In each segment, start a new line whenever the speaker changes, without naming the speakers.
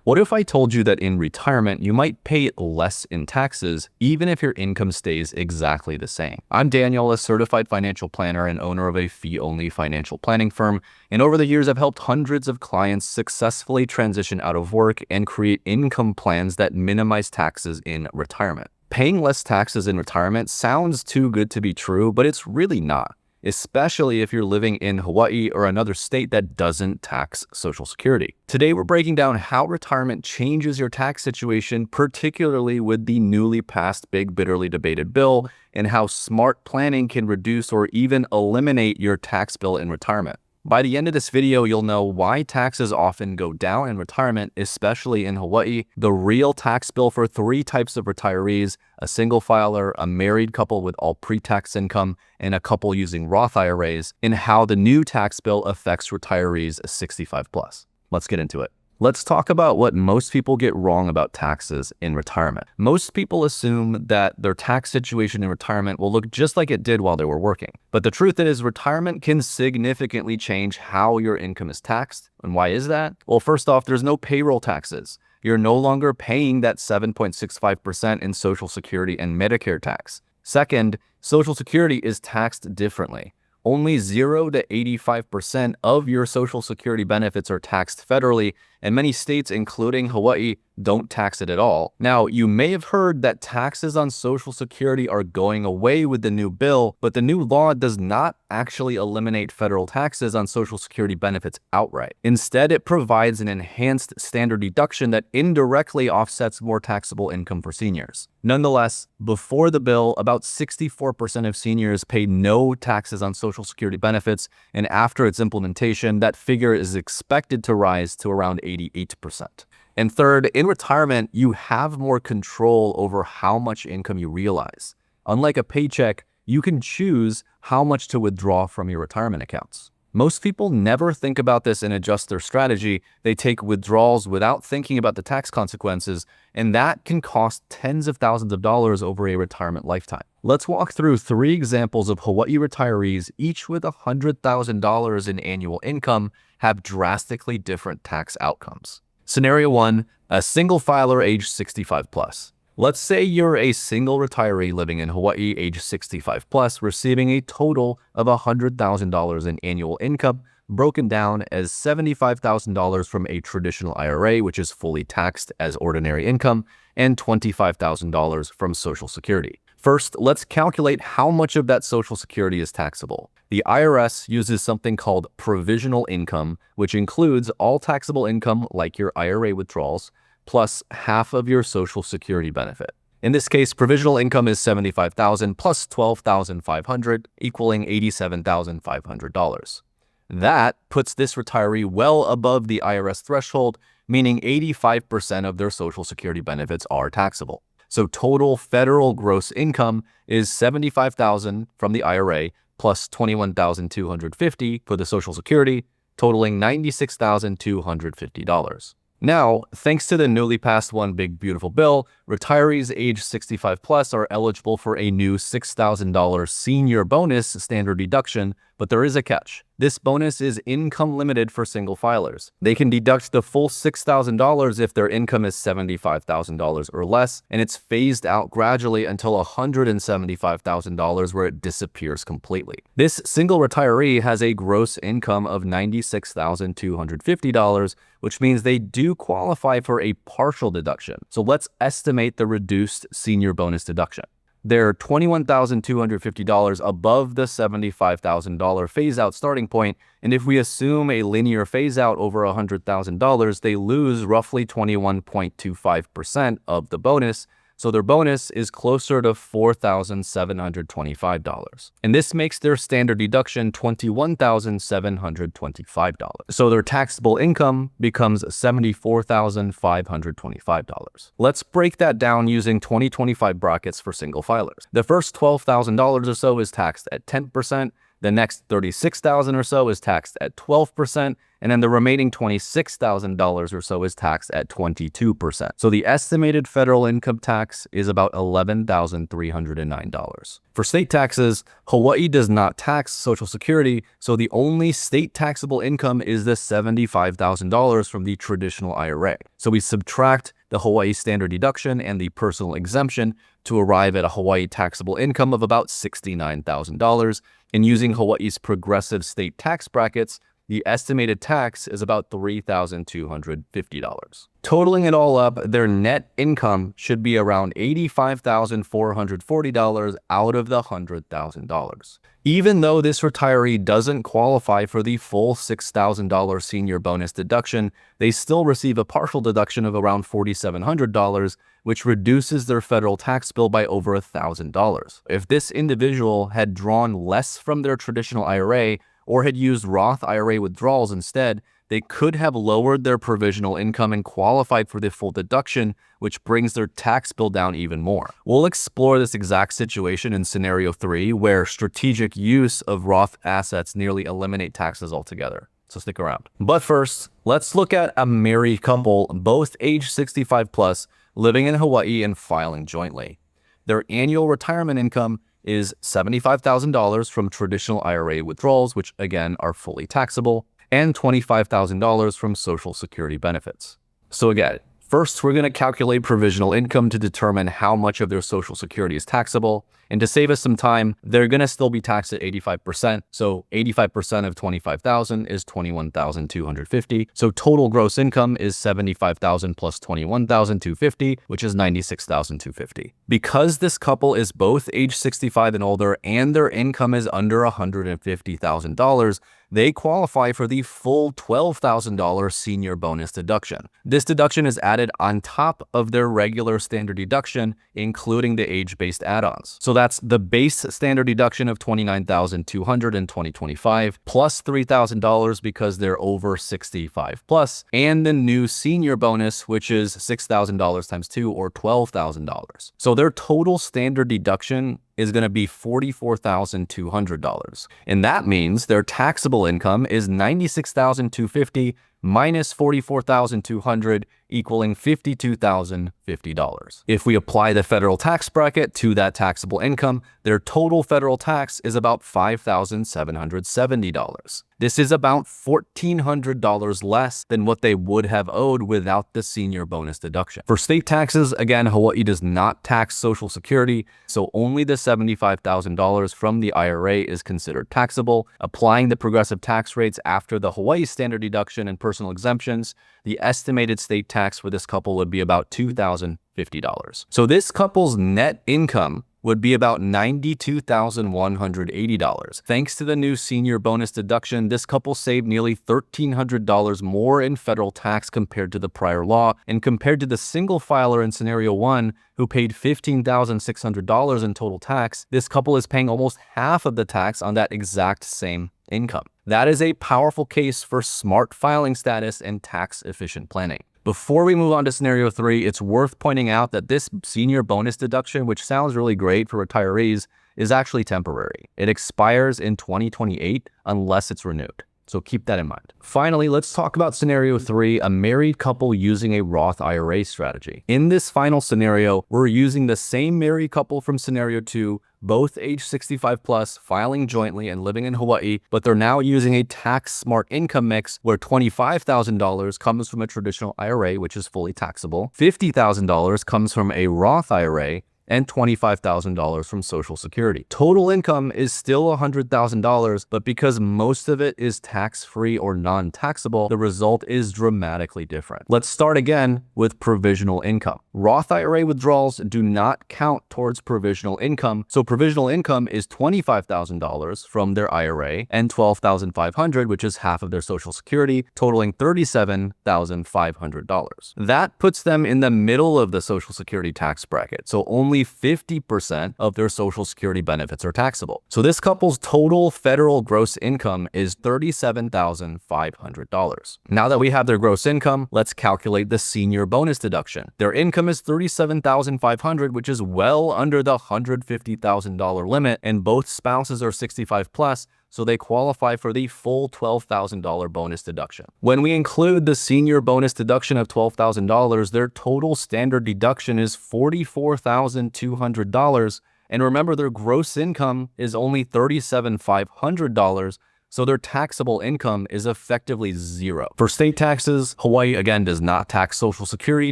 What if I told you that in retirement, you might pay less in taxes, even if your income stays exactly the same? I'm Daniel, a certified financial planner and owner of a fee-only financial planning firm. And over the years, I've helped hundreds of clients successfully transition out of work and create income plans that minimize taxes in retirement. Paying less taxes in retirement sounds too good to be true, but it's really not, especially if you're living in Hawaii or another state that doesn't tax Social Security. Today, we're breaking down how retirement changes your tax situation, particularly with the newly passed big bitterly debated bill, and how smart planning can reduce or even eliminate your tax bill in retirement. By the end of this video, you'll know why taxes often go down in retirement, especially in Hawaii, the real tax bill for 3 types of retirees: a single filer, a married couple with all pre-tax income, and a couple using Roth IRAs, and how the new tax bill affects retirees 65 plus. Let's get into it. Let's talk about what most people get wrong about taxes in retirement. Most people assume that their tax situation in retirement will look just like it did while they were working. But the truth is, retirement can significantly change how your income is taxed. And why is that? Well, first off, there's no payroll taxes. You're no longer paying that 7.65% in Social Security and Medicare tax. Second, Social Security is taxed differently. Only 0 to 85% of your Social Security benefits are taxed federally, and many states, including Hawaii, don't tax it at all. Now, you may have heard that taxes on Social Security are going away with the new bill, but the new law does not actually eliminate federal taxes on Social Security benefits outright. Instead, it provides an enhanced standard deduction that indirectly offsets more taxable income for seniors. Nonetheless, before the bill, about 64% of seniors paid no taxes on Social Security benefits, and after its implementation, that figure is expected to rise to around 88%. And third, in retirement, you have more control over how much income you realize. Unlike a paycheck, you can choose how much to withdraw from your retirement accounts. Most people never think about this and adjust their strategy. They take withdrawals without thinking about the tax consequences, and that can cost tens of thousands of dollars over a retirement lifetime. Let's walk through 3 examples of Hawaii retirees, each with $100,000 in annual income, have drastically different tax outcomes. Scenario 1, a single filer age 65 plus. Let's say you're a single retiree living in Hawaii age 65 plus, receiving a total of $100,000 in annual income, broken down as $75,000 from a traditional IRA, which is fully taxed as ordinary income, and $25,000 from Social Security. First, let's calculate how much of that Social Security is taxable. The IRS uses something called provisional income, which includes all taxable income like your IRA withdrawals, plus half of your Social Security benefit. In this case, provisional income is $75,000 plus $12,500, equaling $87,500. That puts this retiree well above the IRS threshold, meaning 85% of their Social Security benefits are taxable. So total federal gross income is $75,000 from the IRA plus $21,250 for the Social Security, totaling $96,250. Now, thanks to the newly passed One Big Beautiful Bill, retirees age 65 plus are eligible for a new $6,000 senior bonus standard deduction, but there is a catch. This bonus is income limited for single filers. They can deduct the full $6,000 if their income is $75,000 or less, and it's phased out gradually until $175,000 where it disappears completely. This single retiree has a gross income of $96,250, which means they do qualify for a partial deduction. So let's estimate the reduced senior bonus deduction. They're $21,250 above the $75,000 phase-out starting point, and if we assume a linear phase-out over $100,000, they lose roughly 21.25% of the bonus, so their bonus is closer to $4,725. And this makes their standard deduction $21,725. So their taxable income becomes $74,525. Let's break that down using 2025 brackets for single filers. The first $12,000 or so is taxed at 10%. The next $36,000 or so is taxed at 12%, and then the remaining $26,000 or so is taxed at 22%. So the estimated federal income tax is about $11,309. For state taxes, Hawaii does not tax Social Security, so the only state taxable income is the $75,000 from the traditional IRA. So we subtract the Hawaii standard deduction and the personal exemption to arrive at a Hawaii taxable income of about $69,000. And using Hawaii's progressive state tax brackets, the estimated tax is about $3,250. Totaling it all up, their net income should be around $85,440 out of the $100,000. Even though this retiree doesn't qualify for the full $6,000 senior bonus deduction, they still receive a partial deduction of around $4,700, which reduces their federal tax bill by over $1,000. If this individual had drawn less from their traditional IRA, or had used Roth IRA withdrawals instead, they could have lowered their provisional income and qualified for the full deduction, which brings their tax bill down even more. We'll explore this exact situation in scenario 3, where strategic use of Roth assets nearly eliminate taxes altogether. So stick around. But first, let's look at a married couple, both age 65 plus, living in Hawaii and filing jointly. Their annual retirement income is $75,000 from traditional IRA withdrawals, which again are fully taxable, and $25,000 from Social Security benefits. So again, first we're going to calculate provisional income to determine how much of their Social Security is taxable. And to save us some time, they're going to still be taxed at 85%. So 85% of $25,000 is $21,250. So total gross income is $75,000 plus $21,250, which is $96,250. Because this couple is both age 65 and older and their income is under $150,000, they qualify for the full $12,000 senior bonus deduction. This deduction is added on top of their regular standard deduction, including the age-based add-ons. So that's the base standard deduction of $29,200 in 2025, plus $3,000 because they're over 65 plus, and the new senior bonus, which is $6,000 times 2 or $12,000. So their total standard deduction is going to be $44,200. And that means their taxable income is $96,250 minus $44,200, equaling $52,050. If we apply the federal tax bracket to that taxable income, their total federal tax is about $5,770. This is about $1,400 less than what they would have owed without the senior bonus deduction. For state taxes, again, Hawaii does not tax Social Security, so only the $75,000 from the IRA is considered taxable. Applying the progressive tax rates after the Hawaii standard deduction and personal exemptions, the estimated state tax for this couple would be about $2,050. So this couple's net income would be about $92,180. Thanks to the new senior bonus deduction, this couple saved nearly $1,300 more in federal tax compared to the prior law, and compared to the single filer in scenario 1, who paid $15,600 in total tax, this couple is paying almost half of the tax on that exact same income. That is a powerful case for smart filing status and tax-efficient planning. Before we move on to scenario 3, it's worth pointing out that this senior bonus deduction, which sounds really great for retirees, is actually temporary. It expires in 2028 unless it's renewed. So keep that in mind. Finally, let's talk about scenario 3, a married couple using a Roth IRA strategy. In this final scenario, we're using the same married couple from scenario 2, both age 65 plus, filing jointly and living in Hawaii, but they're now using a tax-smart income mix where $25,000 comes from a traditional IRA, which is fully taxable, $50,000 comes from a Roth IRA, and $25,000 from Social Security. Total income is still $100,000, but because most of it is tax-free or non-taxable, the result is dramatically different. Let's start again with provisional income. Roth IRA withdrawals do not count towards provisional income, so provisional income is $25,000 from their IRA and $12,500, which is half of their Social Security, totaling $37,500. That puts them in the middle of the Social Security tax bracket, so only 50% of their Social Security benefits are taxable. So this couple's total federal gross income is $37,500. Now that we have their gross income, let's calculate the senior bonus deduction. Their income is $37,500, which is well under the $150,000 limit, and both spouses are 65 plus, so they qualify for the full $12,000 bonus deduction. When we include the senior bonus deduction of $12,000, their total standard deduction is $44,200. And remember, their gross income is only $37,500, so their taxable income is effectively zero. For state taxes, Hawaii again does not tax Social Security,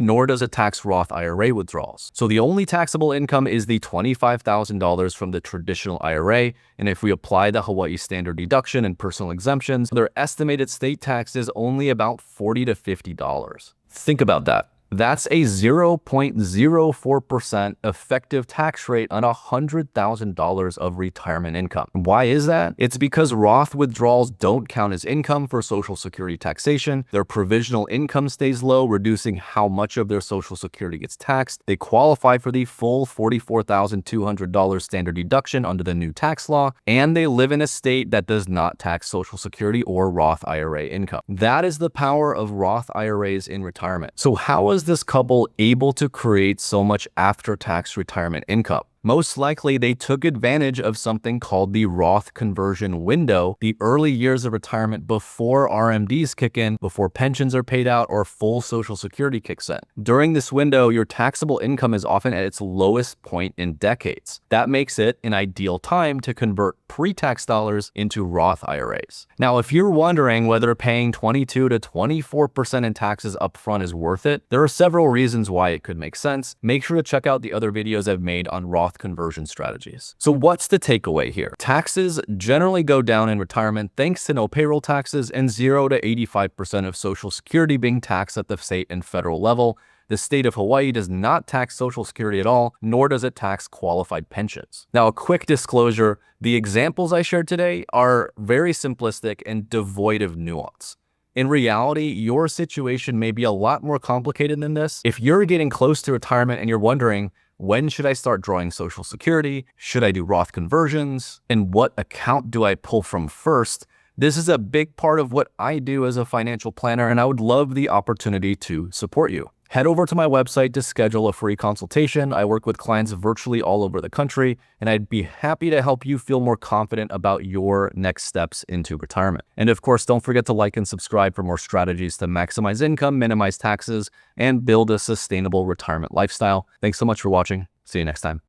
nor does it tax Roth IRA withdrawals. So the only taxable income is the $25,000 from the traditional IRA, and if we apply the Hawaii standard deduction and personal exemptions, their estimated state tax is only about $40 to $50. Think about that. That's a 0.04% effective tax rate on $100,000 of retirement income. Why is that? It's because Roth withdrawals don't count as income for Social Security taxation. Their provisional income stays low, reducing how much of their Social Security gets taxed. They qualify for the full $44,200 standard deduction under the new tax law, and they live in a state that does not tax Social Security or Roth IRA income. That is the power of Roth IRAs in retirement. So how is this couple able to create so much after-tax retirement income? Most likely, they took advantage of something called the Roth conversion window, the early years of retirement before RMDs kick in, before pensions are paid out, or full Social Security kicks in. During this window, your taxable income is often at its lowest point in decades. That makes it an ideal time to convert pre-tax dollars into Roth IRAs. Now, if you're wondering whether paying 22 to 24% in taxes upfront is worth it, there are several reasons why it could make sense. Make sure to check out the other videos I've made on Roth conversion strategies. So what's the takeaway here? Taxes generally go down in retirement thanks to no payroll taxes and 0 to 85% of Social Security being taxed at the state and federal level. The state of Hawaii does not tax Social Security at all, nor does it tax qualified pensions. Now, a quick disclosure, the examples I shared today are very simplistic and devoid of nuance. In reality, your situation may be a lot more complicated than this. If you're getting close to retirement and you're wondering, when should I start drawing Social Security? Should I do Roth conversions? And what account do I pull from first? This is a big part of what I do as a financial planner, and I would love the opportunity to support you. Head over to my website to schedule a free consultation. I work with clients virtually all over the country, and I'd be happy to help you feel more confident about your next steps into retirement. And of course, don't forget to like and subscribe for more strategies to maximize income, minimize taxes, and build a sustainable retirement lifestyle. Thanks so much for watching. See you next time.